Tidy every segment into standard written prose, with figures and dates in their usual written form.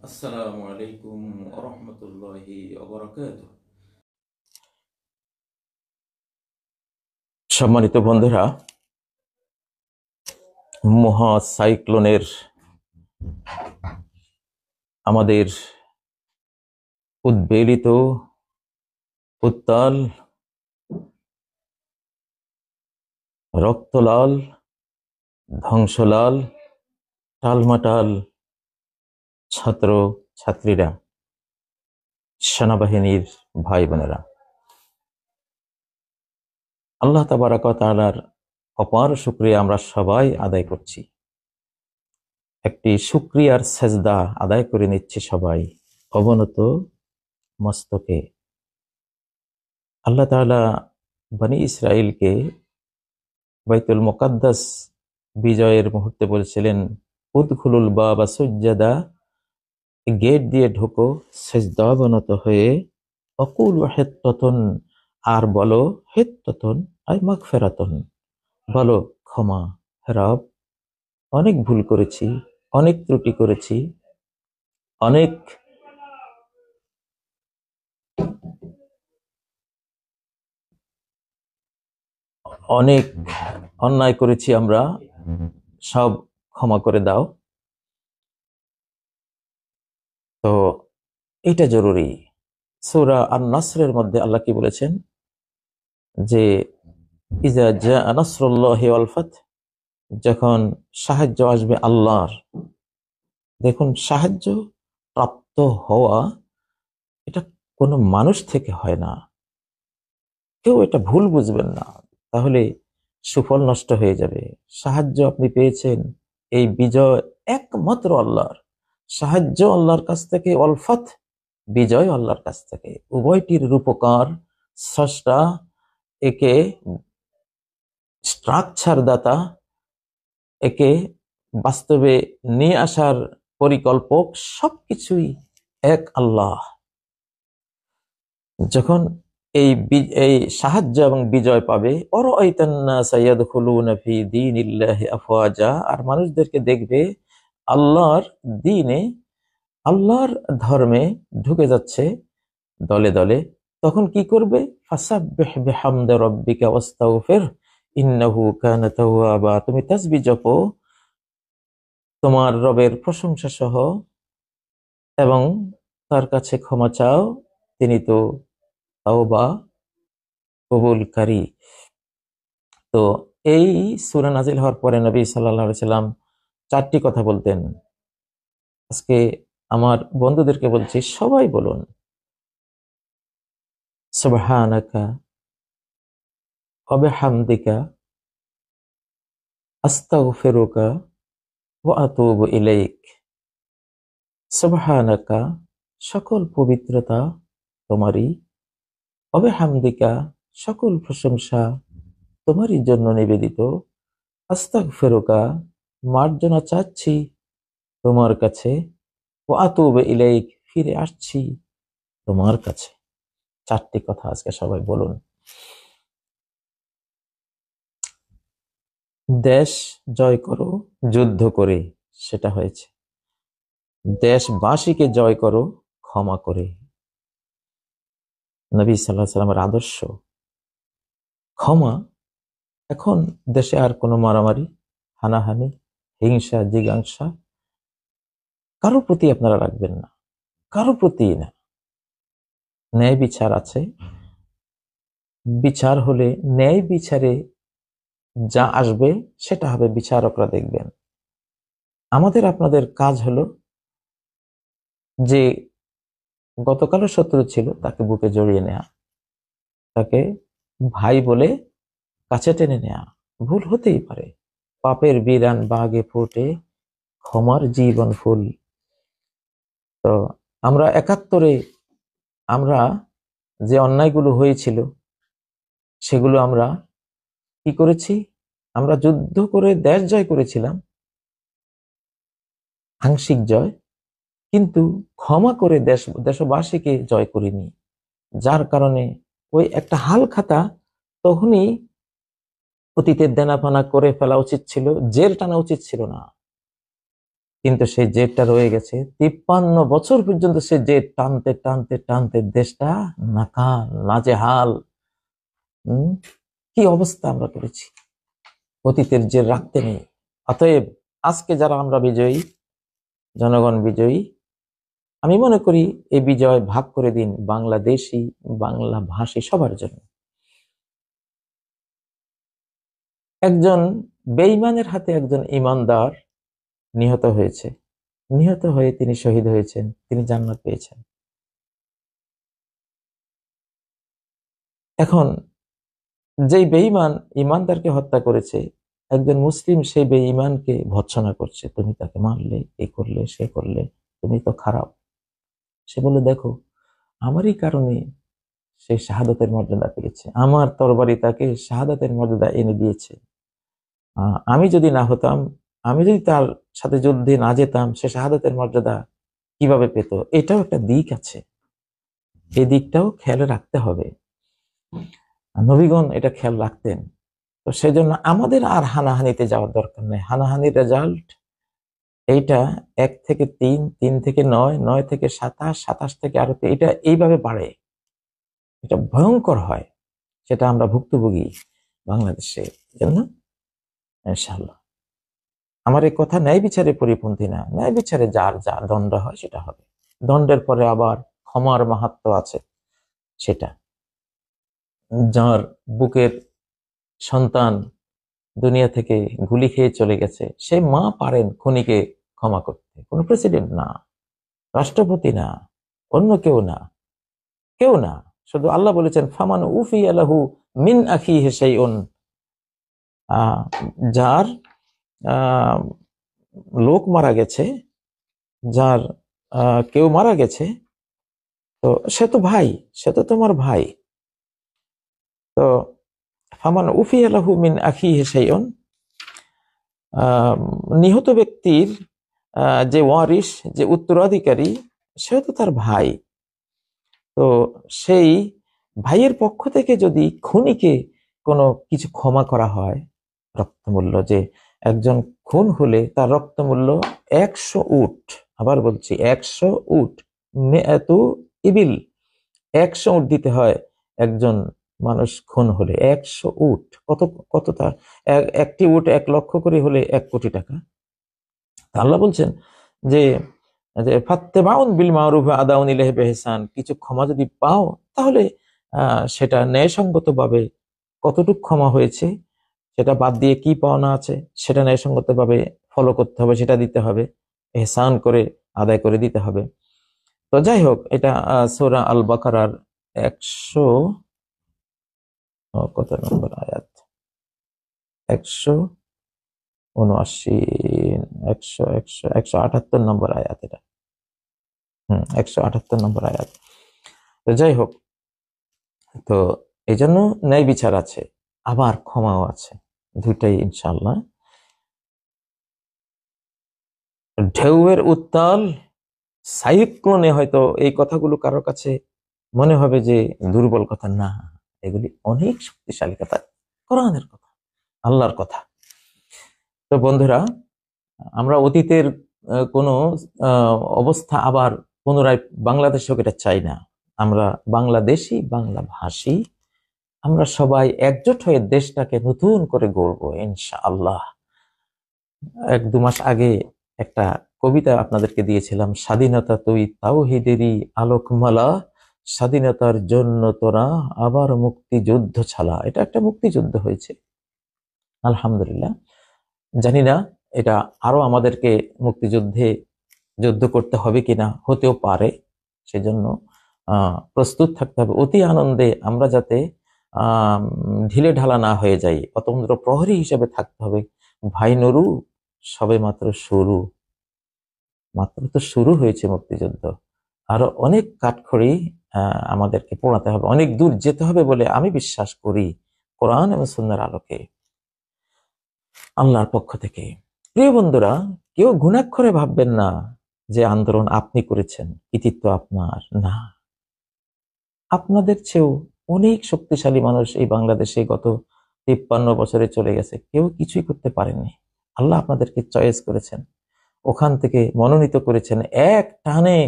আসসালামু আলাইকুম রহমতুল্লাহি ওয়া সম্মানিত বন্ধুরা, মহা সাইক্লোনের আমাদের উদ্বেলিত, উত্তাল, রক্তলাল, ধ্বংসলাল, টালমাটাল ছাত্র ছাত্রীরা, সেনাবাহিনীর ভাই বোনেরা, আল্লাহ তাবারাক ওয়া তাআলার অপার শুকরিয়া আমরা সবাই আদায় করছি। একটি শুকরিয়ার সেজদা আদায় করে নিচ্ছি সবাই অবনত মস্তকে। আল্লাহ তাআলা বনি ইসরাইলকে বাইতুল মুকাদ্দাস বিজয়ের মুহূর্তে বলছিলেন, উদখুলুল বাবা সুজ্জাদা, গেট দিয়ে ঢোকো সেজদা অবনত হয়ে, অকুল হিত্তাতুন, আর বলো হিত্তাতুন আই মাগফিরাতুন, বলো ক্ষমা, রব অনেক ভুল করেছি, অনেক ত্রুটি করেছি, অনেক অনেক অন্যায় করেছি, আমরা সব ক্ষমা করে দাও। তো এটা জরুরি। সূরা আন-নাসরের মধ্যে আল্লাহ কি বলেছেন যে ইজা জাআ নাসরুল্লাহি ওয়াল ফাত, যখন সাহায্য আসবে আল্লাহর। দেখুন, সাহায্য প্রাপ্ত হওয়া এটা কোনো মানুষ থেকে হয় না। কেউ এটা ভুল বুঝবেন না, তাহলে সুফল নষ্ট হয়ে যাবে। সাহায্য আপনি পেয়েছেন, এই বিজয় একমাত্র আল্লাহর। সাহায্য আল্লাহর কাছ থেকে, অলফাত বিজয় আল্লাহর কাছ থেকে। উভয়টির রূপকার স্রষ্টা, একে স্ট্রাকচার দাতা, একে বাস্তবে নিয়ে আসার পরিকল্পক, সবকিছুই এক আল্লাহ। যখন এই সাহায্য এবং বিজয় পাবে, আর মানুষদেরকে দেখবে আল্লাহর দ্বীনে, আল্লাহর ধর্মে ঢুকে যাচ্ছে দলে দলে। তখন কি করবে? ফাসাব্বিহ বিহামদি রাব্বিকা ওয়াস্তাগফির ইন্নাহু কানা তাওয়াবা, তুমি তাসবিহ জপো তোমার রবের প্রশংসা সহ এবং তার কাছে ক্ষমা চাও, তিনি তো তাওবা কবুলকারী। তো এই সূরা নাজিল হওয়ার পরে নবী সাল্লাল্লাহু আলাইহি সাল্লাম চারটি কথা বলতেন। আজকে আমার বন্ধুদেরকে বলছি, সবাই বলুন সুবহানাকা ওয়া বিহামদিকা আস্তাগফিরুকা ওয়া আতুবু ইলাইক। সুবহানাকা, সকল পবিত্রতা তোমারই, ওয়া বিহামদিকা, সকল প্রশংসা তোমারই জন্য নিবেদিত, আস্তাগফিরুকা, মার্জনা চাচ্ছি তোমার কাছে, ওয়া আতুবু ইলাইক, ফিরে আসছি তোমার কাছে। চারটি কথা আজকে সবাই বলুন। দেশ জয় করো যুদ্ধ করে, সেটা হয়েছে। দেশবাসীকে জয় করো ক্ষমা করে। নবী সাল্লাল্লাহু আলাইহি সাল্লামের আদর্শ ক্ষমা। এখন দেশে আর কোনো মারামারি, হানাহানি, হিংসা, জিজ্ঞাসা কারোর প্রতি আপনারা রাখবেন না, কারো প্রতি না। ন্যায় বিচার আছে, বিচার হলে ন্যায় বিচারে যা আসবে সেটা হবে, বিচারকরা দেখবেন। আমাদের আপনাদের কাজ হলো যে গতকালও শত্রু ছিল তাকে বুকে জড়িয়ে নেয়া, তাকে ভাই বলে কাছে টেনে নেয়া। ভুল হতেই পারে, পাপের বিরান বাগে ফোটে ক্ষমার জীবন ফুল। তো আমরা ৭১ আমরা যে অন্যায়গুলো হয়েছিল সেগুলো আমরা কি করেছি? আমরা যুদ্ধ করে দেশ জয় করেছিলাম, আংশিক জয়, কিন্তু ক্ষমা করে দেশবাসীকে জয় করিনি। যার কারণে ওই একটা হাল খাতা তখনই অতীতের দেনাপানা করে ফেলা উচিত ছিল, জেল টানা উচিত ছিল না। কিন্তু সেই জেদটা রয়ে গেছে 53 বছর পর্যন্ত। সে জেদ টানতে টানতে টানতে দেশটা নাকাল নাজেহাল। হম কি অবস্থা আমরা করেছি, অতীতের জেদ রাখতে নেই। অতএব আজকে যারা আমরা বিজয়ী, জনগণ বিজয়ী, আমি মনে করি এই বিজয় ভাগ করে দিন বাংলাদেশি, বাংলা ভাষী সবার জন্য। একজন বেঈমানের হাতে একজন ইমানদার নিহত হয়েছে, নিহত হয়ে তিনি শহীদ হয়েছেন, তিনি জান্নাত পেয়েছেন। এখন যেই বেঈমান ইমানদারকে হত্যা করেছে, একজন মুসলিম সেই বেঈমানকে ভৎসনা করছে, তুমি তাকে মারলে, এই করলে, সে করলে, তুমি তো খারাপ। সে বলে, দেখো আমারই কারণে সে শাহাদাতের মর্যাদা পেয়েছে, আমার তরবারি তাকে শাহাদাতের মর্যাদা এনে দিয়েছে। আমি যদি না হতাম, আমি যদি তার সাথে যুদ্ধে না যেতাম, সে শাহাদাতের মর্যাদা কিভাবে পেত? এটাও একটা দিক আছে, এই দিকটাও খেয়াল রাখতে হবে। নবীগণ এটা খেয়াল রাখতেন। তো সেজন্য আমাদের আর হানাহানিতে যাওয়ার দরকার নেই। হানাহানির রেজাল্ট এইটা 1 থেকে 3, 3 থেকে 9, 9 থেকে 27, 27 থেকে আরো, এটা এইভাবে বাড়ে, এটা ভয়ঙ্কর হয়। সেটা আমরা ভুক্তভোগী বাংলাদেশে। জন্য ইনশাআল্লাহ আমার এই কথা ন্যায় বিচারে পরিপন্থী না। ন্যায় বিচারে যার যা দণ্ড হয় সেটা হবে। দণ্ডের পরে আবার ক্ষমার মাহাত্ম্য আছে। সেটা যার বুকের সন্তান দুনিয়া থেকে গুলি খেয়ে চলে গেছে, সেই মা পারেন খুনিকে ক্ষমা করতে। কোন প্রেসিডেন্ট না, রাষ্ট্রপতি না, অন্য কেউ না, কেউ না। শুধু আল্লাহ বলেছেন ফামান উফি আলাহু মিন আখিহি শাইউন, যার লোক মারা গেছে, যার কেউ মারা গেছে, তো সে তো ভাই, সে তো তোমার ভাই। তো ফামান উফি আলাহু মিন আখিহি শাইউন, নিহত ব্যক্তির যে ওয়ারিশ, যে উত্তরাধিকারী, সে তো তার ভাই। তো সেই ভাইয়ের পক্ষ থেকে যদি খুনিকে কোনো কিছু ক্ষমা করা হয়, রক্তমূল্য, যে একজন খুন হলে তার রক্তমূল্য 100 উট, আবার বলছি 100 উট, মেয়াতু ইবিল, 100 উট দিতে হয় একজন মানুষ খুন হলে। 100 উট কত, কত তার একটি উট 1 লক্ষ করে হলে 1 কোটি টাকা। আল্লাহ বলছেন যে ফাত্তেবাউন বিল মারুফ আদাউন ইলাইহি বিহসান, কিছু ক্ষমা যদি পাও তাহলে সেটা ন্যায়সঙ্গতভাবে কতটুকু ক্ষমা হয়েছে সেটা বাদ দিয়ে কি পাওনা আছে সেটা ন্যায়সঙ্গতভাবে ফলো করতে হবে, সেটা দিতে হবে, এহসান করে আদায় করে দিতে হবে। তো যাই হোক, এটা সূরা আল বাকারার 100 কত নম্বর আয়াত, 179, 178 নম্বর আয়াত এটা। 178 নম্বর আয়াত। তো যাই হোক, তো এই জন্য ন্যায় বিচার আছে, আবার ক্ষমাও আছে, দুইটাই ইনশাআল্লাহ। ঢেউয়ের উত্তাল সাইক্লোনে হয়তো এই কথাগুলো কারোর কাছে মনে হবে যে দুর্বল কথা, না, এগুলি অনেক শক্তিশালী কথা, কোরআনের কথা, আল্লাহর কথা। তো বন্ধুরা, আমরা অতীতের কোনো অবস্থা আবার পুনরায় বাংলাদেশেও এটা চাই না। আমরা বাংলাদেশি, বাংলা ভাষী, আমরা সবাই একজোট হয়ে দেশটাকে নতুন করে গড়বো ইনশাআল্লাহ। 1-2 মাস আগে একটা কবিতা আপনাদেরকে দিয়েছিলাম, স্বাধীনতা তুই তাওহীদেরই আলোকমালা, স্বাধীনতার জন্য তোরা আবার মুক্তিযুদ্ধ ছালা। এটা একটা মুক্তিযুদ্ধ হয়েছে আলহামদুলিল্লাহ। জানি না এটা আরো আমাদেরকে মুক্তিযুদ্ধে যুদ্ধ করতে হবে কিনা, হতেও পারে। সেজন্য প্রস্তুত থাকতে হবে। অতি আনন্দে আমরা যাতে ঢিলে ঢালা না হয়ে যাই, অতন্দ্র প্রহরী হিসেবে থাকতে হবে। ভাই নুরু, সবে মাত্র শুরু, মাত্র তো শুরু হয়েছে মুক্তিযুদ্ধ। আরো অনেক কাঠখড়ি আমাদেরকে পোড়াতে হবে, অনেক দূর যেতে হবে বলে আমি বিশ্বাস করি, কোরআন এবং সুন্নাহর আলোকে, আল্লাহর পক্ষ থেকে। প্রিয় বন্ধুরা, কেউ ঘুণাক্ষরে ভাববেন না যে আন্দোলন আপনি করেছেন, কৃতিত্ব আপনার না। আপনাদের চেয়েও অনেক শক্তিশালী মানুষ এই বাংলাদেশে গত 53 বছরে চলে গেছে, কেউ কিছুই করতে পারেননি। আল্লাহ আপনাদেরকে চয়েস করেছেন, ওখান থেকে মনোনীত করেছেন, এক টানে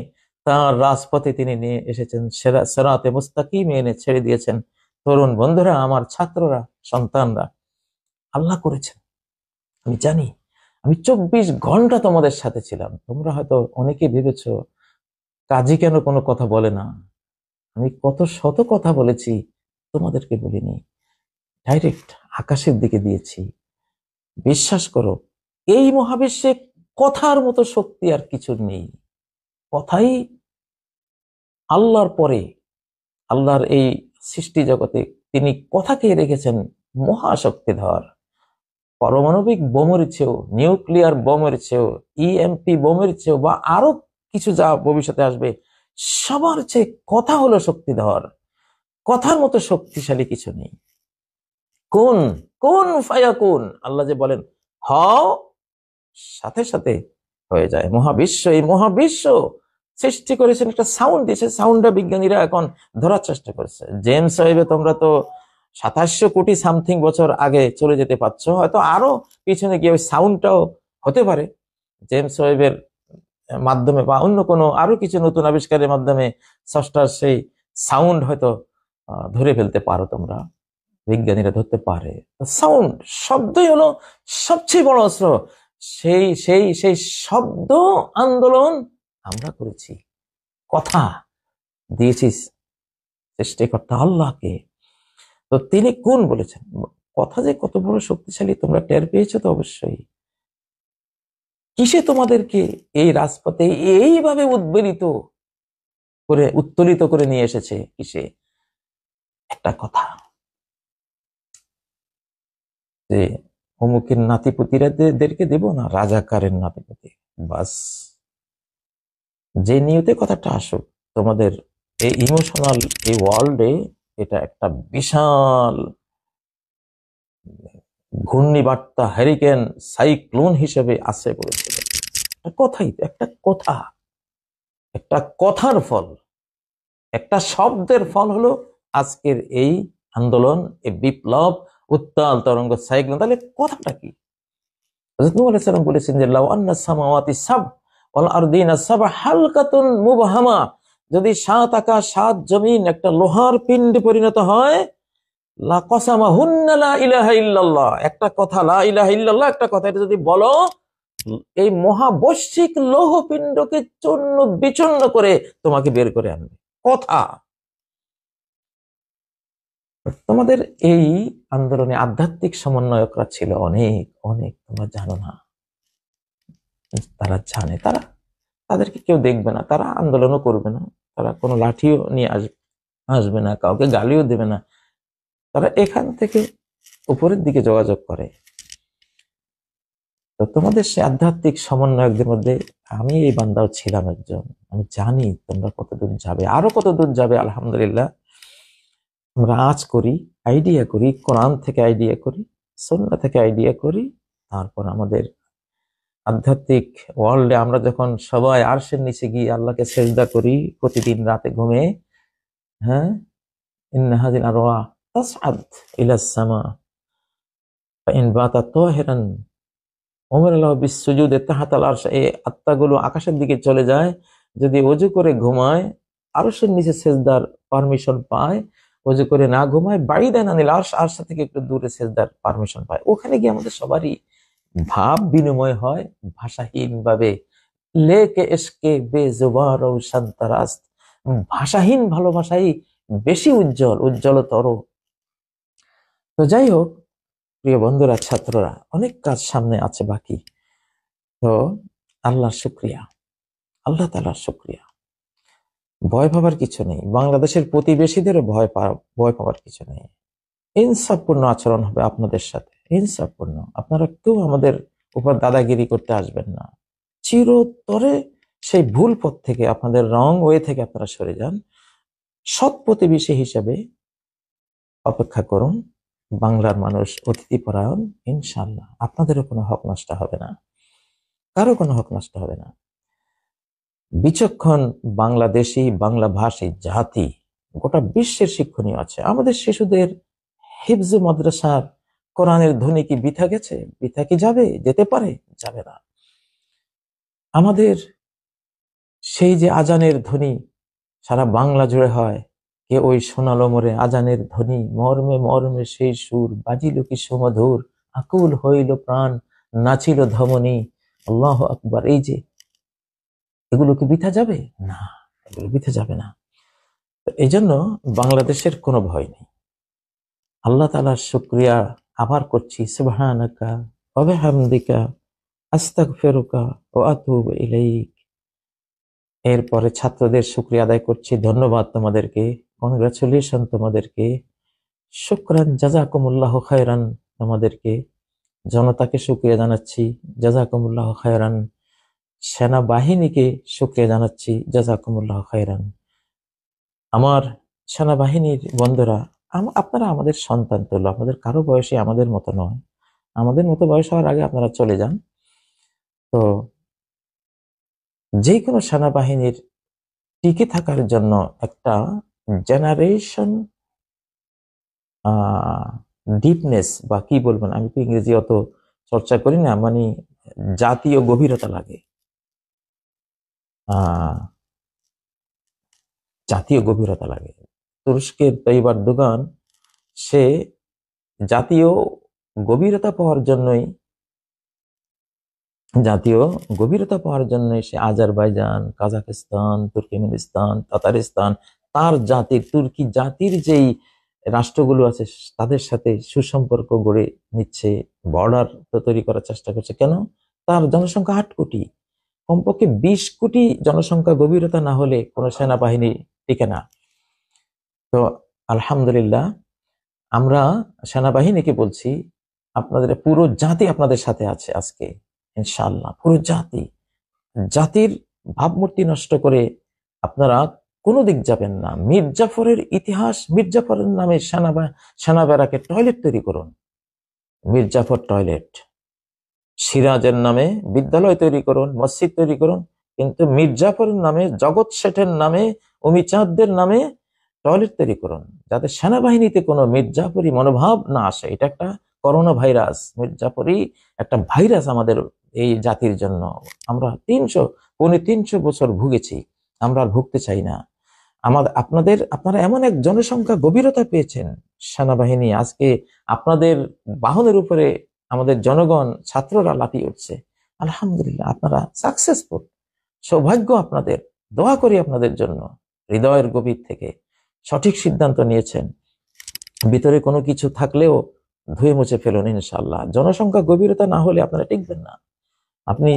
তার রাজপথে তিনি নিয়ে এসেছেন, সিরাতে মুস্তাকিম এনে ছেড়ে দিয়েছেন। তরুণ বন্ধুরা, আমার ছাত্ররা, সন্তানরা, আল্লাহ করেছেন। আমি জানি, আমি 24 ঘন্টা তোমাদের সাথে ছিলাম। তোমরা হয়তো অনেকে ভেবেছো কাজী কেন কোনো কথা বলে না। আমি কত শত কথা বলেছি, তোমাদেরকে বলিনি, ডাইরেক্ট আকাশের দিকে দিয়েছি। বিশ্বাস করো, এই মহাবিশ্বে কথার মতো শক্তি আর কিছু নেই। কথাই আল্লাহর পরে, আল্লাহর এই সৃষ্টি জগতে তিনি কথাকে রেখেছেন মহাশক্তিধর। পারমাণবিক বোমের চেয়েও, নিউক্লিয়ার বোমের চেয়েও, ইএমপি বোমের চেয়েও, বা আরো কিছু যা ভবিষ্যতে আসবে, সবার চেয়ে কথা হলো শক্তিধর। কথার মতো শক্তিশালী কিছু নেই। কোন কোন ফায়াকুন, আল্লাহ যে বলেন হও, সাথে সাথে হয়ে যায়। মহাবিশ্ব, এই মহাবিশ্ব সৃষ্টি করেছেন একটা সাউন্ড দিয়েছে, সাউন্ডটা বিজ্ঞানীরা এখন ধরার চেষ্টা করছে। জেমস ওয়েবে তোমরা তো 2700 কোটি সামথিং বছর আগে চলে যেতে পারছো, হয়তো আরো পিছনে গিয়ে ওই সাউন্ডটাও হতে পারে। জেমস ওয়েবের মাধ্যমে বা অন্য কোনো আরো কিছু নতুন আবিষ্কারের মাধ্যমে স্রষ্টার সেই সাউন্ড হয়তো ধরে ফেলতে পারো তোমরা, বিজ্ঞানীরা ধরতে পারে। সাউন্ড, শব্দই হলো সবচেয়ে বড় অস্ত্র। সেই সেই সেই শব্দ আন্দোলন আমরা করেছি, কথা দিয়েছি সৃষ্টিকর্তা আল্লাহকে। তো তিনি কোন বলেছেন, কথা যে কত বড় শক্তিশালী তোমরা টের পেয়েছো তো অবশ্যই। কিসে তোমাদেরকে এই রাজপথে এইভাবে উদ্বেলিত করে, উত্তোলিত করে নিয়ে এসেছে? কিসে? একটা কথা, যে অমুকের নাতিপুতিরাদেরকে দেব না, রাজাকারের নাতিপুতি, বাস। যে নিয়তে কথাটা আসুক, তোমাদের এই ইমোশনাল এই ওয়ার্ল্ডে এটা একটা বিশাল ঘূর্ণিবার্তা, হ্যারিকেন, সাইক্লোন হিসেবে আসে পড়েছিল। কথাই তো, একটা কথা, একটা কথার ফল, একটা শব্দের ফল হলো আজকের এই আন্দোলন, এই বিপ্লব, উত্তাল তরঙ্গ, সাইক্লোন। তাহলে কথাটা কি? হযরত নূহ আলাইহিস সালাম বলেছেন যে লাউ আন্না সামাওয়াতি সাব ওয়াল আরদিনা সাব হালকাতুন মুবহামা, যদি 7 আকাশ 7 জমিন একটা লোহার পিণ্ডে পরিণত হয়, লা কসামাহুন্না লা ইলাহা ইল্লাল্লাহ, একটা কথা, লা ইলাহা ইল্লাল্লাহ একটা কথা, এটা যদি বলো, এই মহাবৈশ্বিক লৌহ পিণ্ডকে চূর্ণ বিচূর্ণ করে তোমাকে বের করে আনবে। কথা। তোমাদের এই আন্দোলনে আধ্যাত্মিক সমন্বয়করা ছিল অনেক অনেক, তোমরা জানো না। তারা জানে, তারা, তাদেরকে কেউ দেখবে না, তারা আন্দোলনও করবে না, তারা কোনো লাঠিও নিয়ে আসবে না, কাউকে গালিও দেবে না। তারা এখান থেকে উপরের দিকে যোগাযোগ করে। তো তোমাদের সে আধ্যাত্মিক সমন্বয়কদের মধ্যে আমি এই বান্দাও ছিলাম একজন। আমি জানি তোমরা কতদূর যাবে, আরো কতদূর যাবে। আলহামদুলিল্লাহ, আমরা আজ করি, আইডিয়া করি, কোরআন থেকে আইডিয়া করি, সুন্নাহ থেকে আইডিয়া করি। তারপর আমাদের আধ্যাত্মিক ওয়ার্ল্ডে আমরা যখন সবাই আরশের নিচে গিয়ে আল্লাহকে সেজদা করি প্রতিদিন রাতে ঘুমে, হ্যাঁ, ইন্না হাযিল আরওয়াহ তাসআদ ইলাস সামা ফাইন বাতাত তাহিরান উমিরাল্লাহু বিসসুজুদি তাহতাল আরশ, এই আত্মাগুলো আকাশের দিকে চলে যায়, যদি ওযু করে ঘুমায় আরশের নিচে সেজদার পারমিশন পায়, ওযু করে না ঘুমায় বাইদান আনিল আরশ, আরশ থেকে একটু দূরে সেজদার পারমিশন পায়। ওখানে গিয়ে আমাদের সবারই ভাব বিনিময় হয় ভাষাহীন ভাবে। লেকে এসকে বেজুবান রৌশন তারাস্ত, ভাষাহীন ভালোবাসাই বেশি উজ্জ্বল, উজ্জ্বলতর। তো যাই হোক প্রিয় বন্ধুরা, ছাত্ররা, অনেক কাজ সামনে আছে বাকি। তো আল্লাহর শুকরিয়া, আল্লাহ তাআলার শুকরিয়া। ভয় পাবার কিছু নেই, বাংলাদেশের প্রতিবেশীদেরও ভয় পাবার কিছু নেই। ইনসাফপূর্ণ আচরণ হবে আপনাদের সাথে, ইনসাফপূর্ণ। আপনারা কেউ আমাদের উপর দাদাগিরি করতে আসবেন না। চিরতরে সেই ভুল পথ থেকে, আপনাদের রং ওয়ে থেকে আপনারা সরে যান। সৎ প্রতিবেশী হিসেবে অপেক্ষা করুন। বাংলার মানুষ অতিথি পরায়ণ, ইনশাআল্লাহ আপনাদেরও কোনো হক নষ্ট হবে না, কারো কোনো হক নষ্ট হবে না। বিচক্ষণ বাংলাদেশি, বাংলা ভাষী জাতি গোটা বিশ্বের শিক্ষণীয় আছে। আমাদের শিশুদের হিফজ মাদ্রাসার কোরআনের ধ্বনি কি বৃথা গেছে? বৃথা কি যাবে? যেতে পারে? যাবে না। আমাদের সেই যে আজানের ধ্বনি সারা বাংলা জুড়ে হয়, কে ওই সোনালো মোরে আজানের ধ্বনি, মর্মে মর্মে সেই সুর, বাজিল কি সুমধুর, আকুল হইল প্রাণ, নাচিল ধমনী, আল্লাহ আকবার। এই যে এগুলো কি বৃথা যাবে? না, এগুলো বৃথা যাবে না। এই জন্য বাংলাদেশের কোনো ভয় নেই। আল্লাহ তাআলার শুকরিয়া আবার করছি, সুবহানাকা ওয়া বিহামদিকা আস্তাগফিরুকা ওয়া আতুবু ইলাইক। এরপরে ছাত্রদের শুকরিয়া আদায় করছি, ধন্যবাদ তোমাদেরকে, কংগ্রাচুলেশন তোমাদেরকে, শুকরান জাযাকুমুল্লাহ খায়রান তোমাদেরকে। জনতাকে শুকরিয়া জানাচ্ছি, জাযাকুমুল্লাহ খায়রান। সেনাবাহিনীকে শুকরিয়া জানাচ্ছি, জাযাকুমুল্লাহ খায়রান। আমার সেনাবাহিনীর বন্ধুরা, আপনারা আমাদের সন্তান তুল্য, আপনাদের কারো বয়সে আমাদের মতো নয়, আমাদের মতো বয়স হওয়ার আগে আপনারা চলে যান। তো যে কোনো সেনাবাহিনীর টিকে থাকার জন্য একটা জেনারেশন ডিপনেস বা কি বলবেন, আমি তো ইংরেজি অত চর্চা করি না, মানে জাতীয় গভীরতা লাগে, জাতীয় গভীরতা লাগে। তুরস্কের তাইয়িব এরদোগান সে জাতীয় গভীরতা পাওয়ার জন্যই সে আজারবাইজান, কাজাখস্তান, তুর্কমেনিস্তান, তাতারিস্তান, তার জাতির তুর্কি জাতির যেই রাষ্ট্রগুলো আছে তাদের সাথে সুসম্পর্ক গড়ে নিচ্ছে, বর্ডার তৈরি করার চেষ্টা করছে। কেন? তার জনসংখ্যা 8 কোটি, কমপক্ষে 20 কোটি জনসংখ্যা গভীরতা না হলে কোনো সেনাবাহিনী টিকে না। তো আলহামদুলিল্লাহ, আমরা সেনাবাহিনীকে বলছি, আপনাদের পুরো জাতি আপনাদের সাথে আছে আজকে ইনশাআল্লাহ। পুরো জাতির ভাবমূর্তি নষ্ট করে আপনারা কোনো দিক যাবেন না। মির্জাফরের ইতিহাস, মির্জাফরের নামে সেনা ব্যারাকে টয়লেট তৈরি করুন, মির্জাফর টয়লেট। সিরাজের নামে বিদ্যালয় তৈরি করুন, মসজিদ তৈরি করুন, কিন্তু মির্জাফরের নামে, জগৎ শেঠের নামে, অমিচাঁদদের নামে টয়লেট তৈরি করুন, যাতে সেনাবাহিনীতে কোনো মির্জাফরি মনোভাব না আসে। এটা একটা করোনা ভাইরাস, মির্জাফরি একটা ভাইরাস আমাদের এই জাতির জন্য। আমরা 300 বছর ভুগেছি, আমরা আর ভুগতে চাই না। আপনারা এমন এক জনসংখ্যা গভীরতা পেয়েছেন সেনাবাহিনী, আজকে আপনাদের বাহনের উপরে আমাদের জনগণ, ছাত্ররা লাফিয়ে উঠছে। আলহামদুলিল্লাহ, আপনারা সাকসেসফুল, সৌভাগ্য আপনাদের। দোয়া করি আপনাদের জন্য হৃদয়ের গভীর থেকে। সঠিক সিদ্ধান্ত নিয়েছেন, ভিতরে কোনো কিছু থাকলেও ধুয়ে মুছে ফেলুন ইনশাআল্লাহ। জনসংখ্যা গভীরতা না হলে আপনারা টিকবেন না। আপনি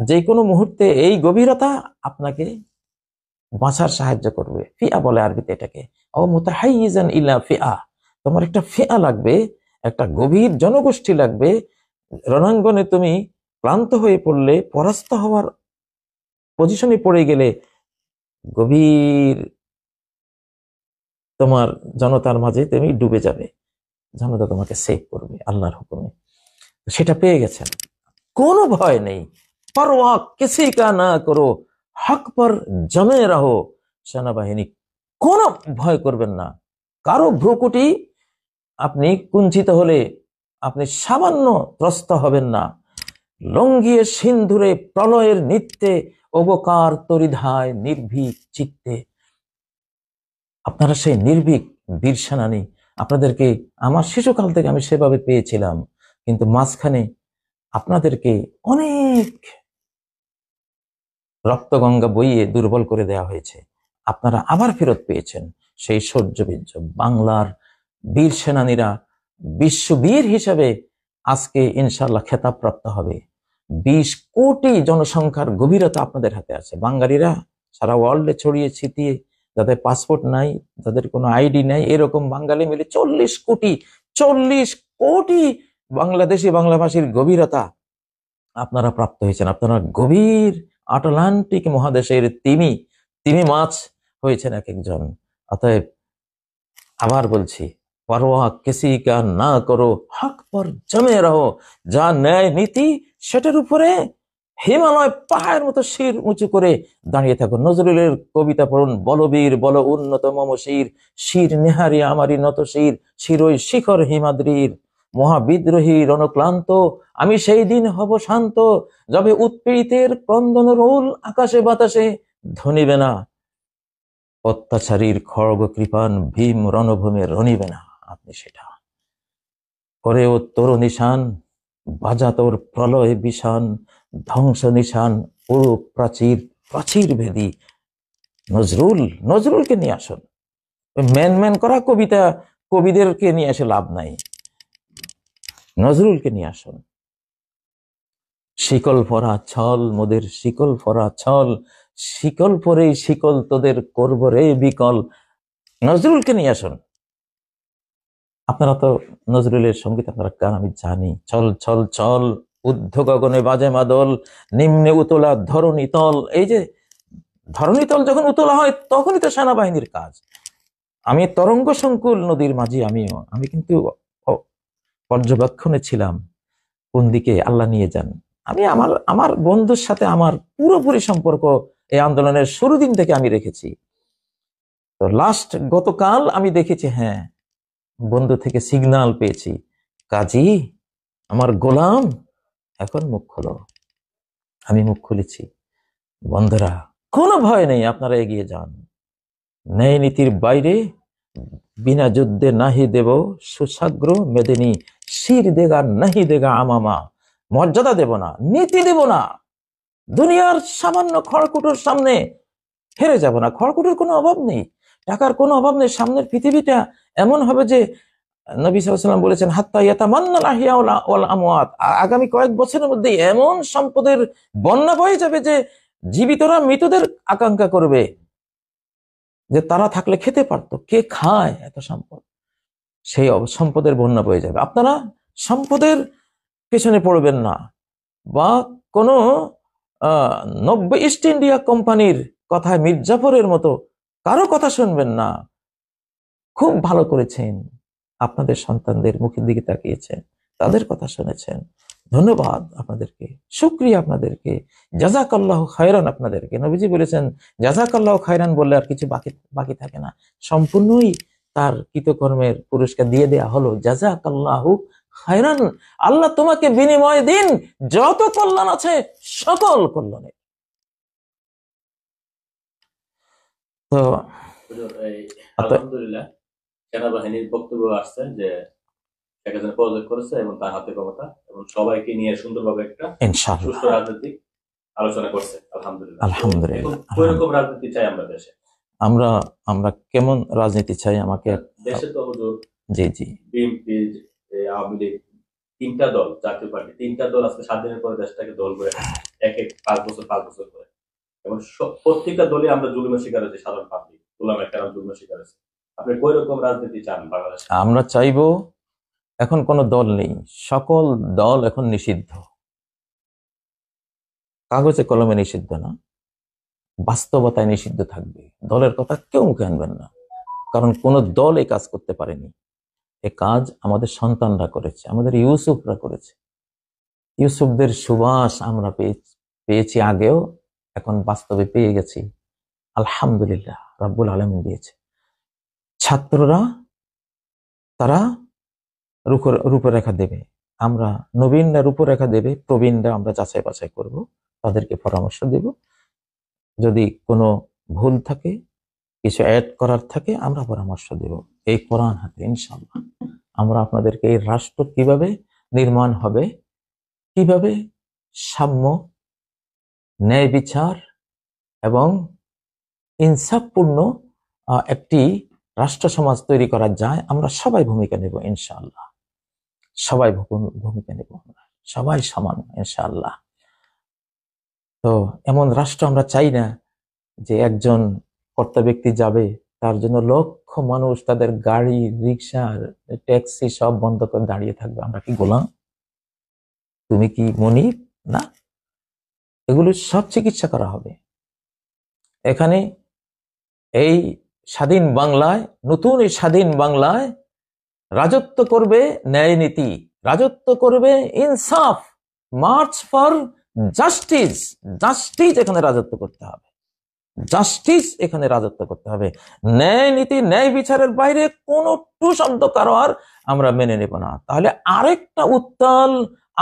যে কোনো মুহূর্তে এই গভীরতা আপনাকে বাঁচার সাহায্য করবে। ফিয়া বলে আরবিতে এটাকে, ও মুতাহাইয়িজান ইলা ফিয়া। তোমার একটা ফিয়া লাগবে, একটা গভীর জনগোষ্ঠী লাগবে। রণাঙ্গনে তুমি ক্লান্ত হয়ে পড়লে, পরাস্ত হওয়ার পজিশনে পড়ে গেলে, গভীর তোমার জনতার মাঝে তুমি ডুবে যাবে, জনতা তোমাকে সেভ করবে আল্লাহর হুকুমে। সেটা পেয়ে গেছেন, কোনো ভয় নেই। পরোয়া কিসি কা না করো, হক পর জমে রহো। সেনাবাহিনী কোনো ভয় করবেন না, কারো ভ্রুকুটি আপনি কুঞ্চিত হলে আপনি সামান্য ত্রস্ত হবেন না। লঙ্ঘিয়ে সিন্ধুরে প্রলয়ের নৃত্যে, অবকার তরিধায় নির্ভীক চিত্তে। আপনারা সেই নির্ভীক বীর সেনানী। আপনাদেরকে আমার শিশুকাল থেকে আমি সেভাবে পেয়েছিলাম, কিন্তু মাঝখানে আপনাদেরকে অনেক রক্তগঙ্গা বইয়ে দুর্বল করে দেওয়া হয়েছে। আপনারা আবার ফেরত পেয়েছেন সেই শৌর্যবীর্য। বাংলার বীর সেনানীরা বিশ্ববীর হিসেবে আজকে ইনশাআল্লাহ খেতাব প্রাপ্ত হবে। 20 কোটি জনসংখ্যার গভীরতা আপনাদের হাতে আছে। বাঙালিরা সারা ওয়ার্ল্ডে ছড়িয়ে ছিটিয়ে, যাদের পাসপোর্ট নাই, যাদের কোনো আইডি নাই, এরকম বাঙালি মিলে 40 কোটি বাংলাদেশি, বাংলাভাষীর গভীরতা আপনারা প্রাপ্ত হয়েছেন। আপনারা গভীর আটলান্টিক মহাদেশের তিমি মাছ হয়েছেন এক একজন। অতএব আবার বলছি, পরোয়া কিসি কা না করো, হক পর জমে রহো। যা ন্যায় নীতি সেটার উপরে হিমালয় পাহাড়ের মতো শির উঁচু করে দাঁড়িয়ে থাকো। নজরুলের কবিতা পড়ুন, বলবীর বল উন্নত মম শির, শির নেহারি আমারই নত শির, শিরই শিখর হিমাদ্রির। মহাবিদ্রোহী রণক্লান্ত, আমি সেই দিন হব শান্ত, যবে উৎপীড়িতের ক্রন্দন রোল আকাশে বাতাসে ধ্বনিবে না, অত্যাচারীর খড়গ কৃপান ভীম রণভূমে রণিবে না। আপনি সেটা করে ও তোর নিশান, বাজা তোর প্রলয় বিষান, ধ্বংস নিশান ও প্রাচীর প্রাচীর ভেদি। নজরুলকে নিয়ে আসুন। ম্যান করা কবিদেরকে নিয়ে এসে লাভ নাই, নজরুলকে নিয়ে আসুন। শিকল পরা ছল মোদের শিকল পরা ছল, শিকল পরেই শিকল তোদের করব রে বিকল। নজরুলকে নিয়ে আসুন। আপনারা তো নজরুলের সঙ্গীত আপনারা গান আমি জানি। চল চল চল ঊর্ধ্ব গগনে বাজে মাদল, নিম্নে উতলা ধরণী তল। এই যে ধরণী তল যখন উতলা হয় তখনই তো সেনাবাহিনীর কাজ। আমি তরঙ্গ সংকুল নদীর মাঝি, আমি কিন্তু পর্যবেক্ষণে ছিলাম কোন দিকে আল্লাহ নিয়ে যান। আমি আমার বন্ধুর সাথে আমার পুরোপুরি সম্পর্ক এই আন্দোলনের শুরু দিন থেকে আমি রেখেছি। তো লাস্ট গতকাল আমি দেখেছি, হ্যাঁ বন্ধু থেকে সিগন্যাল পেয়েছি, কাজী আমার গোলাম এখন মুখ খোলো। আমি মুখ খুলেছি। বন্ধুরা কোনো ভয় নেই, আপনারা এগিয়ে যান। ন্যায় নীতির বাইরে বিনা যুদ্ধে নাহি দেব সুসাগ্র মেদিনী, শির দেগা নাহি দেগা আমামা। মর্যাদা দেব না, নীতি দেব না, দুনিয়ার সামান্য খড়কুটোর সামনে হেরে যাব না। খড়কুটোর কোনো অভাব নেই, টাকার কোনো অভাব নেই। সামনের পৃথিবীটা এমন হবে যে নবী সাল্লাল্লাহু আলাইহি ওয়াসাল্লাম বলেছেন হাত্তা ইয়াতামান্নাল আহইয়া ওয়াল আমওয়াত, আগামী কয়েক বছরের মধ্যে এমন সম্পদের বন্যা বয়ে যাবে যে জীবিতরা মৃতদের আকাঙ্ক্ষা করবে যে তারা থাকলে খেতে পারতো, কে খায় এত সম্পদ। সেই সম্পদের বন্যা বয়ে যাবে। আপনারা সম্পদের পেছনে পড়বেন না, বা কোনো নব্য ইস্ট ইন্ডিয়া কোম্পানির কথায় মির্জাফরের মতো কারো কথা শুনবেন না। খুব ভালো করেছেন, আপনাদের সন্তানদের মুখের দিকে তাকিয়েছেন, তাদের কথা শুনেছেন। ধন্যবাদ আপনাদেরকে, শুকরিয়া আপনাদেরকে, জাযাকাল্লাহু খায়রান আপনাদেরকে। নবীজি বলেছেন জাযাকাল্লাহু খায়রান বললে আর কিছু বাকি থাকে না, সম্পূর্ণই তার কৃতকর্মের পুরস্কার দিয়ে দেয়া হলো। জাযাকাল্লাহু খায়রান, আল্লাহ তোমাকে বিনিময় দিন যত কল্যাণ আছে সকল কল্যাণে। তো আলহামদুলিল্লাহ সেনাবাহিনীর বক্তব্য আসছে যে শেখ হাসিনা পদত্যাগ করেছে এবং তার হাতে ক্ষমতা, এবং সবাইকে নিয়ে সুন্দরভাবে একটা সুষ্ঠু রাজনৈতিক আলোচনা করছে। আলহামদুলিল্লাহ। ওইরকম রাজনীতি চাই আমরা দেশে। আমরা কেমন রাজনীতি চাই? আমাকে দেশে তো হুজুর জি বিএনপি, আওয়ামী লীগ, তিনটা দল, জাতীয় পার্টি, তিনটা দল আজকে 7 দিনের পরে দেশটাকে দল করে এক 5 বছর করে, এবং প্রত্যেকটা দলে আমরা জুলুমের শিকার হয়েছি। সাধারণ পাবলিক গোলাম একটা জুলুমের শিকার হয়েছে। আপনি কোন রকম রাজনীতি চান বাংলাদেশে? আমরা চাইবো এখন কোনো দল নেই, সকল দল এখন নিষিদ্ধ। কাগজে কলমে নিষিদ্ধ না, বাস্তবতায় নিষিদ্ধ থাকবে। দলের কথা কেউ মুখে আনবেন না, কারণ কোন দল এই কাজ করতে পারেনি। এ কাজ আমাদের সন্তানরা করেছে, আমাদের ইউসুফরা করেছে। ইউসুফদের সুবাস আমরা পেয়েছি আগেও, এখন বাস্তবে পেয়ে গেছি। আলহামদুলিল্লাহ, রব্বুল আলামিন দিয়েছে। ছাত্ররা তারা রূপরেখা দেবে, আমরা নবীনরা রূপরেখা দেবে, প্রবীণরা আমরা যাচাই বাছাই করব, তাদেরকে পরামর্শ দেব। যদি কোনো ভুল থাকে, কিছু অ্যাড করার থাকে, আমরা পরামর্শ দেব। এই কোরআন হাতে ইনশাআল্লাহ আমরা আপনাদেরকে এই রাষ্ট্র কিভাবে নির্মাণ হবে, কিভাবে সাম্য, ন্যায় বিচার এবং ইনসাফপূর্ণ একটি রাষ্ট্র সমাজ তৈরি করা যায়, আমরা সবাই ভূমিকা নেব ইনশাআল্লাহ। সবাই ভূমিকা নেব, সবাই সমান ইনশাআল্লাহ। তো এমন রাষ্ট্র আমরা চাই না যে একজন কর্তা ব্যক্তি যাবে, তার জন্য লক্ষ মানুষ তাদের গাড়ি, রিক্সা, ট্যাক্সি সব বন্ধ করে দাঁড়িয়ে থাকবে। আমরা কি গোলাম? তুমি কি মনিব? না, এগুলো সব চিকিৎসা করা হবে। এখানে এই স্বাধীন বাংলায়, নতুন এই স্বাধীন বাংলায় রাজত্ব করবে ন্যায় নীতি, রাজত্ব করবে ইনসাফ, মার্চ ফর জাস্টিস। জাস্টিস এখানে রাজত্ব করতে হবে। জাস্টিস এখানে রাজত্ব করতে হবে। ন্যায় নীতি, ন্যায় বিচারের বাইরে কোনো টু শব্দ কারো আর আমরা মেনে নেব না। তাহলে আরেকটা উত্তাল,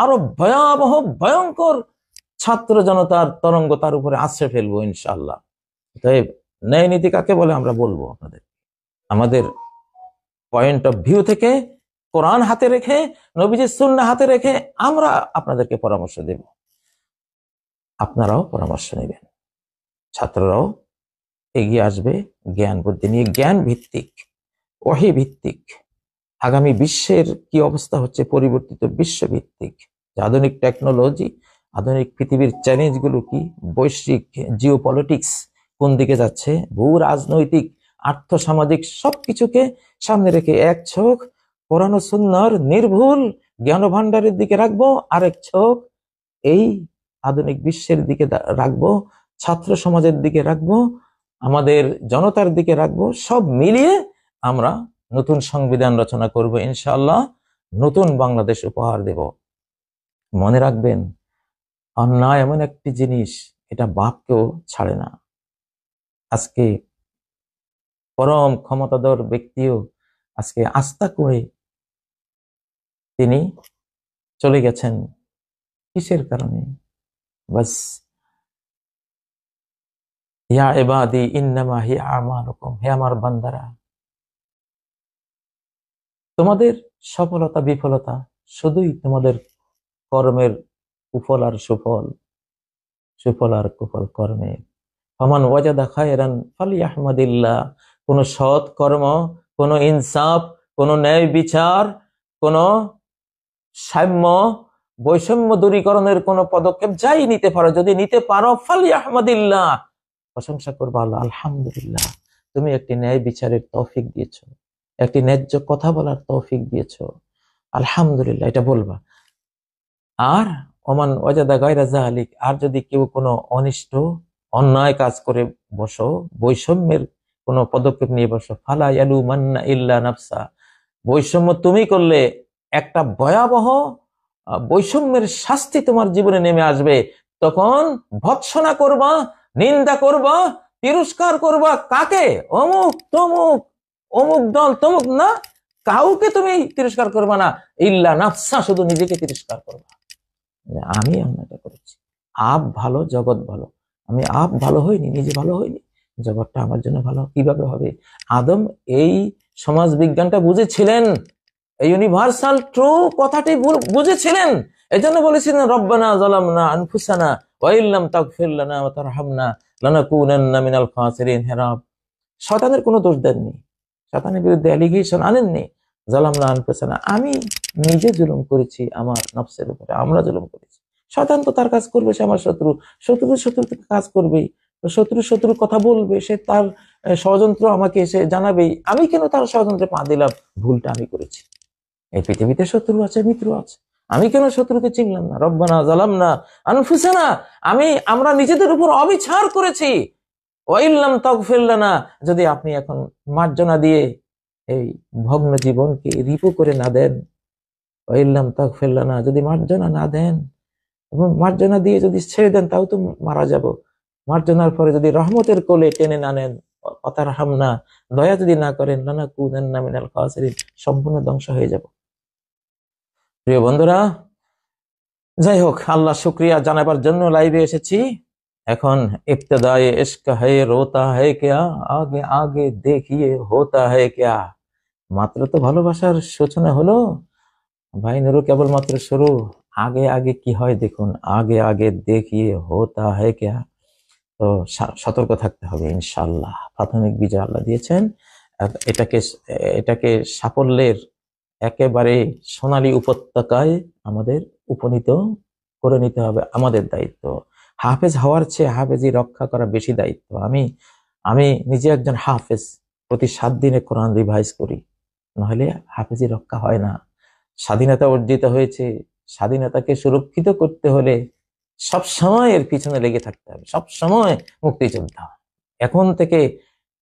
আরো ভয়াবহ, ভয়ঙ্কর ছাত্র জনতার তরঙ্গ তার উপরে আছড়ে ফেলবো ইনশাআল্লাহ। তাই ন্যায় নীতি কাকে বলে আমরা বলবো আপনাদের, আমাদের পয়েন্ট অফ ভিউ থেকে, কোরআন হাতে রেখে, নবীজির সুন্নাহ হাতে রেখে আমরা আপনাদেরকে পরামর্শ দেব, আপনারাও পরামর্শ নেবেন, ছাত্ররাও এগিয়ে আসবে জ্ঞান বুদ্ধি নিয়ে, জ্ঞান ভিত্তিক, ওহী ভিত্তিক। আগামী বিশ্বের কি অবস্থা হচ্ছে, পরিবর্তিত বিশ্ব ভিত্তিক, আধুনিক টেকনোলজি, আধুনিক পৃথিবীর চ্যালেঞ্জগুলো কি, বৈশ্বিক জিও পলিটিক্স কোন দিকে যাচ্ছে, ভূ রাজনৈতিক, আর্থসামাজিক সবকিছুকে সামনে রেখে এক চোখ কোরআন ও সুন্নাহর নির্ভুল জ্ঞান ভান্ডারের দিকে রাখবো, আরেক চোখ এই আধুনিক বিশ্বের দিকে রাখবো, ছাত্র সমাজের দিকে রাখবো, আমাদের জনতার দিকে রাখবো। সব মিলিয়ে আমরা নতুন সংবিধান রচনা করব ইনশাআল্লাহ, নতুন বাংলাদেশ উপহার দেব। মনে রাখবেন, অন্যায় এমন একটি জিনিস, এটা বাপকেও ছাড়ে না। আজকে পরম ক্ষমতাধর ব্যক্তিও আজকে আস্থা করে তিনি চলে গেছেন। কিসের কারণে? বাস, ইয়া ইবাদি ইন্নামা হিয়া আমালুকুম, হে আমার বান্দারা, তোমাদের সফলতা বিফলতা শুধুই তোমাদের কর্মের কুফল আর সুফল, সুফল আর কুফল কর্মের। ফামান ওয়াজাদা খায়রান ফালিয়াহমাদিল্লাহ, কোন সৎ কর্ম, কোন ইনসাফ, কোন ন্যায় বিচার, কোন সাম্য বৈষম্য দূরীকরণের কোন পদক্ষেপ যাই নিতে পারো, যদি নিতে পারো ফালিয়াহমাদিল্লাহ, প্রশংসা করবা আল্লাহ, আলহামদুলিল্লাহ, তুমি একটি ন্যায় বিচারের তৌফিক দিয়েছো, একটি ন্যায্য কথা বলার তৌফিক দিয়েছো, আলহামদুলিল্লাহ, এটা বলবা। আর ওমান ওয়াজাদা গায়রা যালিক, আর যদি কেউ কোনো অনিষ্ট অন্যায় কাজ করে বসো, বৈষম্যের কোনো পদক্ষেপ নিয়ে বসো, ফালা ইয়ালুমান্না ইল্লা নাফসা, বৈষম্য তুমি করলে একটা ভয়াবহ বৈষম্যের শাস্তি তোমার জীবনে নেমে আসবে। তখন ভৎসনা করবা, নিন্দা করবা, তিরস্কার করবা, কাকে? অমুক তমুক, অমুক দল তমুক না, কাউকে তুমি তিরস্কার করবা না, ইল্লা নাফসা, শুধু নিজেকে তিরস্কার করবা। আমি অন্যটা করেছি, আপ ভালো জগৎ ভালো, আমি আপ ভালো হইনি, নিজে ভালো হইনি, জগৎটা আমার জন্য ভালো কিভাবে হবে? আদম এই সমাজ বিজ্ঞানটা বুঝেছিলেন, এই ইউনিভার্সাল ট্রু কথাটি বুঝেছিলেন। এই জন্য বলেছিলেন রব্বানা যালামনা আনফুসানা ওয়া ইল্লাম তাগফির লানা ওয়া তারহামনা লানাকুনান্না মিনাল খাসিরিন। হে রব, শয়তানের কোনো দোষ দেননি, শয়তানের বিরুদ্ধে অ্যালিগেশন আনেননি। যালামনা আনফুসানা, আমি নিজে জুলুম করেছি আমার নফসের উপরে, আমরা জুলুম করেছি। শয়তান তো তার কাজ করবে, সে আমার শত্রু, শত্রু কাজ করবে, শত্রুর কথা বলবে, সে তার ষড়যন্ত্র আমাকে এসে জানাবেই। আমি কেন তার ষড়যন্ত্রে পা দিলাম? ভুলটা আমি করেছি। এই পৃথিবীতে শত্রু আছে, মিত্র আছে, আমি কেন শত্রুকে চিনলাম না? রব্বানা যালামনা আনফুসানা, আমরা নিজেদের উপর অবিচার করেছি। ওয়া ইল্লাম তাগফির লানা, যদি আপনি এখন মার্জনা দিয়ে এই ভগ্ন জীবনকে রিপু করে না দেন, ওয়া ইল্লাম তাগফির লানা, যদি মার্জনা না দেন এবং মার্জনা দিয়ে যদি ছেড়ে দেন, তাও তো মারা যাব। মার্জনার পরে যদি রহমতের কোলে টেনে না নেন, ওয়াতারহামনা, দয়া যদি না করেন, লানাকুনান্না মিনাল খাসিরিন, সম্পূর্ণ ধ্বংস হয়ে যাব। প্রিয় বন্ধুরা, যাই হোক, আল্লাহ শুকরিয়া জানাবার জন্য লাইভে এসেছি। এখন ইবতদায়ে ইশক है रोता है क्या, আগে আগে দেখিয়ে होता है क्या, মাত্র তো ভালোবাসার সূচনা হলো ভাই নুরু, কেবলমাত্র শুরু। আগে আগে কি হয় দেখুন, আগে আগে দেখিয়ে होता है क्या। তো সতর্ক থাকতে হবে ইনশাআল্লাহ। প্রাথমিক বিজয় আল্লাহ দিয়েছেন, এটাকে এটাকে সাফল্যের একেবারে সোনালী উপত্যকায় আমাদের উপনীত করে নিতে হবে, আমাদের দায়িত্ব। হাফেজ হওয়ার চেয়ে হাফেজি রক্ষা করা বেশি দায়িত্ব। আমি নিজে একজন হাফেজ, প্রতি 7 দিনে কোরআন রিভাইজ করি, নাহলে হাফেজি রক্ষা হয় না। স্বাধীনতা অর্জিত হয়েছে, স্বাধীনতাকে সুরক্ষিত করতে হলে সব সময় এর পিছনে লেগে থাকতে হবে, সব সময় মুক্তিযোদ্ধা। এখন থেকে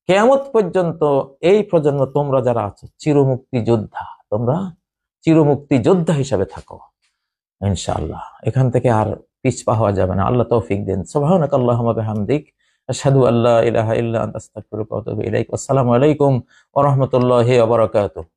কিয়ামত পর্যন্ত এই প্রজন্ম, তোমরা যারা আছো চিরমুক্তি যোদ্ধা, তোমরা চিরমুক্তি যোদ্ধা হিসাবে থাকো ইনশাআল্লাহ। এখান থেকে আর পিছপা হওয়া যাবে না। আল্লাহ তৌফিক দেন। সুবহানাকাল্লাহুম্মা বিহামদিক, আশহাদু আল্লা ইলাহা ইল্লা আনতা আস্তাগফিরুকা ওয়া আতুবু ইলাইক। আসসালামু আলাইকুম ওয়া রাহমাতুল্লাহি ওয়া বারাকাতুহু।